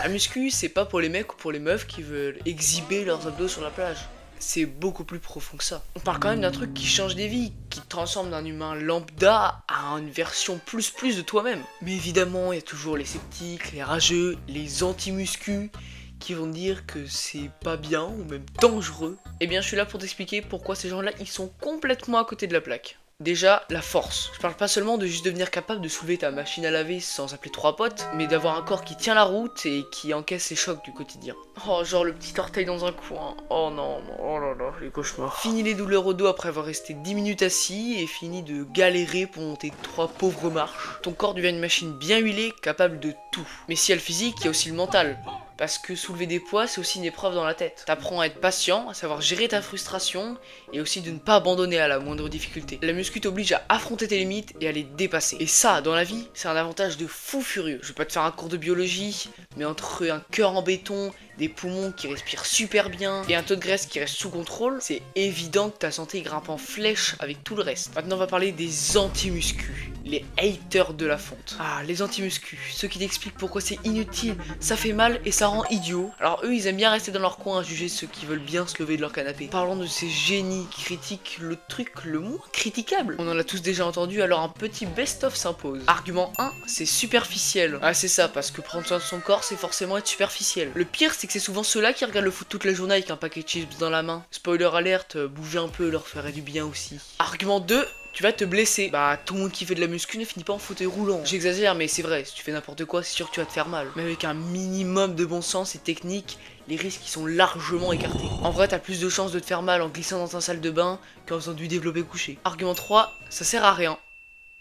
La muscu, c'est pas pour les mecs ou pour les meufs qui veulent exhiber leurs abdos sur la plage. C'est beaucoup plus profond que ça. On parle quand même d'un truc qui change des vies, qui te transforme d'un humain lambda à une version plus de toi-même. Mais évidemment, il y a toujours les sceptiques, les rageux, les anti-muscu qui vont dire que c'est pas bien ou même dangereux. Eh bien, je suis là pour t'expliquer pourquoi ces gens-là, ils sont complètement à côté de la plaque. Déjà, la force. Je parle pas seulement de juste devenir capable de soulever ta machine à laver sans appeler 3 potes, mais d'avoir un corps qui tient la route et qui encaisse les chocs du quotidien. Oh, genre le petit orteil dans un coin. Oh non, oh là là, les cauchemars. Fini les douleurs au dos après avoir resté 10 minutes assis et fini de galérer pour monter 3 pauvres marches. Ton corps devient une machine bien huilée, capable de tout. Mais si y a le physique, il y a aussi le mental. Parce que soulever des poids, c'est aussi une épreuve dans la tête. T'apprends à être patient, à savoir gérer ta frustration, et aussi de ne pas abandonner à la moindre difficulté. La muscu t'oblige à affronter tes limites et à les dépasser. Et ça, dans la vie, c'est un avantage de fou furieux. Je vais pas te faire un cours de biologie, mais entre un cœur en béton, des poumons qui respirent super bien, et un taux de graisse qui reste sous contrôle, c'est évident que ta santé grimpe en flèche avec tout le reste. Maintenant, on va parler des anti-muscu. Les haters de la fonte. Ah, les anti-muscu, ceux qui t'expliquent pourquoi c'est inutile, ça fait mal et ça rend idiot. Alors eux, ils aiment bien rester dans leur coin à juger ceux qui veulent bien se lever de leur canapé. Parlons de ces génies qui critiquent le truc le moins critiquable. On en a tous déjà entendu, alors un petit best-of s'impose. Argument 1, c'est superficiel. Ah, c'est ça, parce que prendre soin de son corps, c'est forcément être superficiel. Le pire, c'est que c'est souvent ceux-là qui regardent le foot toute la journée avec un paquet de chips dans la main. Spoiler alerte, bouger un peu leur ferait du bien aussi. Argument 2, tu vas te blesser. Bah, tout le monde qui fait de la muscu ne finit pas en fauteuil roulant. J'exagère, mais c'est vrai, si tu fais n'importe quoi, c'est sûr que tu vas te faire mal. Mais avec un minimum de bon sens et technique, les risques ils sont largement écartés. En vrai, t'as plus de chances de te faire mal en glissant dans ta salle de bain qu'en faisant du développé couché. Argument 3, ça sert à rien.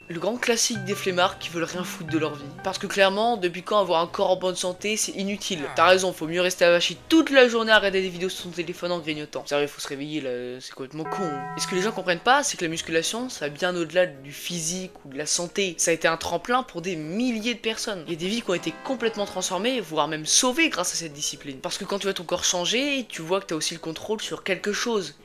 Le grand classique des flemmards qui veulent rien foutre de leur vie. Parce que clairement, depuis quand avoir un corps en bonne santé, c'est inutile. T'as raison, faut mieux rester avachi toute la journée à regarder des vidéos sur son téléphone en grignotant. Sérieux, faut se réveiller là, c'est complètement con. Et ce que les gens comprennent pas, c'est que la musculation, ça va bien au-delà du physique ou de la santé. Ça a été un tremplin pour des milliers de personnes. Il y a des vies qui ont été complètement transformées, voire même sauvées grâce à cette discipline. Parce que quand tu vois ton corps changer, tu vois que t'as aussi le contrôle sur quelque chose.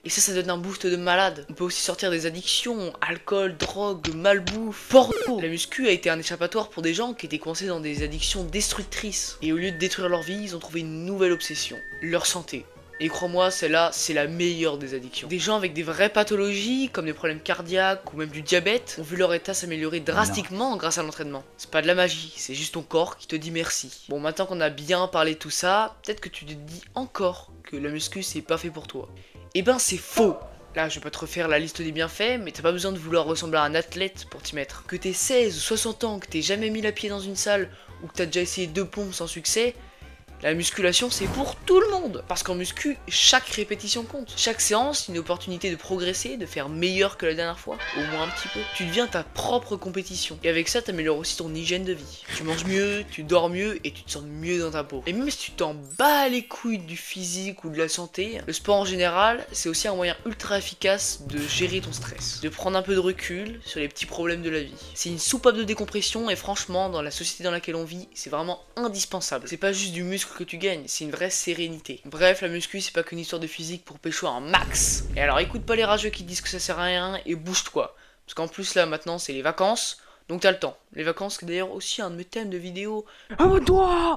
Et ça donne un boost de malade. On peut aussi sortir des addictions, alcool, drogue, malbouffe, porno. La muscu a été un échappatoire pour des gens qui étaient coincés dans des addictions destructrices. Et au lieu de détruire leur vie, ils ont trouvé une nouvelle obsession, leur santé. Et crois-moi, celle-là, c'est la meilleure des addictions. Des gens avec des vraies pathologies, comme des problèmes cardiaques ou même du diabète, ont vu leur état s'améliorer drastiquement grâce à l'entraînement. C'est pas de la magie, c'est juste ton corps qui te dit merci. Bon, maintenant qu'on a bien parlé de tout ça, peut-être que tu te dis encore que la muscu, c'est pas fait pour toi. Eh ben c'est faux. Là je vais pas te refaire la liste des bienfaits, mais t'as pas besoin de vouloir ressembler à un athlète pour t'y mettre. Que t'aies 16 ou 60 ans, que t'aies jamais mis la pied dans une salle, ou que t'as déjà essayé 2 pompes sans succès, la musculation c'est pour tout le monde. Parce qu'en muscu, chaque répétition compte. Chaque séance, une opportunité de progresser, de faire meilleur que la dernière fois, au moins un petit peu. Tu deviens ta propre compétition. Et avec ça, t'améliores aussi ton hygiène de vie. Tu manges mieux, tu dors mieux et tu te sens mieux dans ta peau. Et même si tu t'en bats les couilles du physique ou de la santé, le sport en général, c'est aussi un moyen ultra efficace de gérer ton stress. De prendre un peu de recul sur les petits problèmes de la vie. C'est une soupape de décompression et franchement, dans la société dans laquelle on vit, c'est vraiment indispensable. C'est pas juste du muscle que tu gagnes, c'est une vraie sérénité. Bref, la muscu c'est pas qu'une histoire de physique pour pécho un max. Et alors écoute pas les rageux qui disent que ça sert à rien et bouge-toi. Parce qu'en plus là maintenant c'est les vacances, donc t'as le temps. Les vacances c'est d'ailleurs aussi un de mes thèmes de vidéo. Abonne-toi!